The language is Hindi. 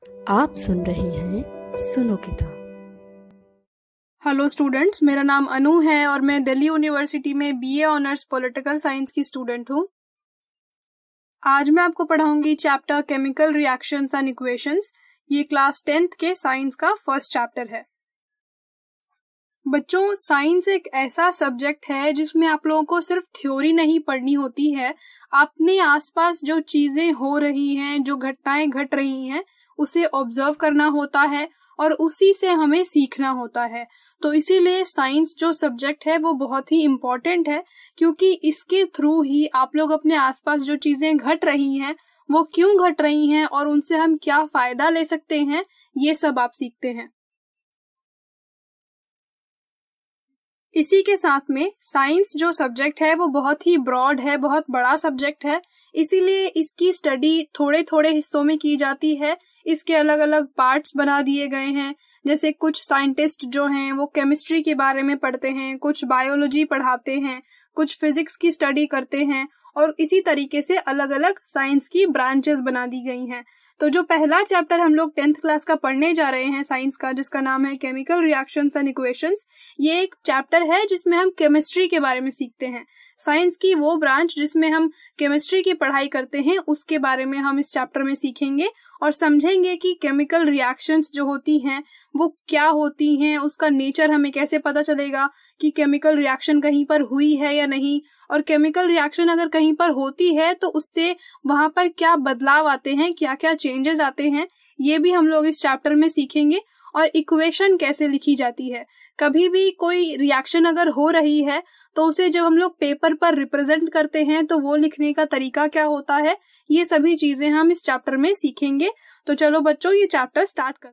आप सुन रहे हैं सुनो किताब। हेलो स्टूडेंट्स, मेरा नाम अनु है और मैं दिल्ली यूनिवर्सिटी में बीए ऑनर्स पॉलिटिकल साइंस की स्टूडेंट हूँ। आज मैं आपको पढ़ाऊंगी chapter chemical reactions and equations. ये क्लास 10th के साइंस का फर्स्ट चैप्टर है। बच्चों, साइंस एक ऐसा सब्जेक्ट है जिसमें आप लोगों को सिर्फ थ्योरी नहीं पढ़नी होती है। अपने आसपास जो चीजें हो रही हैं, जो घटनाएं घट रही हैं, उसे ऑब्जर्व करना होता है और उसी से हमें सीखना होता है। तो इसीलिए साइंस जो सब्जेक्ट है वो बहुत ही इम्पोर्टेंट है, क्योंकि इसके थ्रू ही आप लोग अपने आसपास जो चीजें घट रही हैं वो क्यों घट रही हैं और उनसे हम क्या फायदा ले सकते हैं, ये सब आप सीखते हैं। इसी के साथ में साइंस जो सब्जेक्ट है वो बहुत ही ब्रॉड है, बहुत बड़ा सब्जेक्ट है। इसीलिए इसकी स्टडी थोड़े थोड़े हिस्सों में की जाती है। इसके अलग अलग पार्ट्स बना दिए गए हैं। जैसे कुछ साइंटिस्ट जो हैं वो केमिस्ट्री के बारे में पढ़ते हैं, कुछ बायोलॉजी पढ़ाते हैं, कुछ फिजिक्स की स्टडी करते हैं और इसी तरीके से अलग अलग साइंस की ब्रांचेस बना दी गई हैं। तो जो पहला चैप्टर हम लोग 10th क्लास का पढ़ने जा रहे हैं साइंस का, जिसका नाम है केमिकल रिएक्शंस एंड इक्वेशंस, ये एक चैप्टर है जिसमें हम केमिस्ट्री के बारे में सीखते हैं। साइंस की वो ब्रांच जिसमें हम केमिस्ट्री की पढ़ाई करते हैं उसके बारे में हम इस चैप्टर में सीखेंगे और समझेंगे कि केमिकल रिएक्शंस जो होती हैं वो क्या होती हैं, उसका नेचर हमें कैसे पता चलेगा कि केमिकल रिएक्शन कहीं पर हुई है या नहीं, और केमिकल रिएक्शन अगर कहीं पर होती है तो उससे वहां पर क्या बदलाव आते हैं, क्या क्या चेंजेस आते हैं, ये भी हम लोग इस चैप्टर में सीखेंगे। और इक्वेशन कैसे लिखी जाती है, कभी भी कोई रिएक्शन अगर हो रही है तो उसे जब हम लोग पेपर पर रिप्रेजेंट करते हैं तो वो लिखने का तरीका क्या होता है, ये सभी चीजें हम इस चैप्टर में सीखेंगे। तो चलो बच्चों, ये चैप्टर स्टार्ट कर।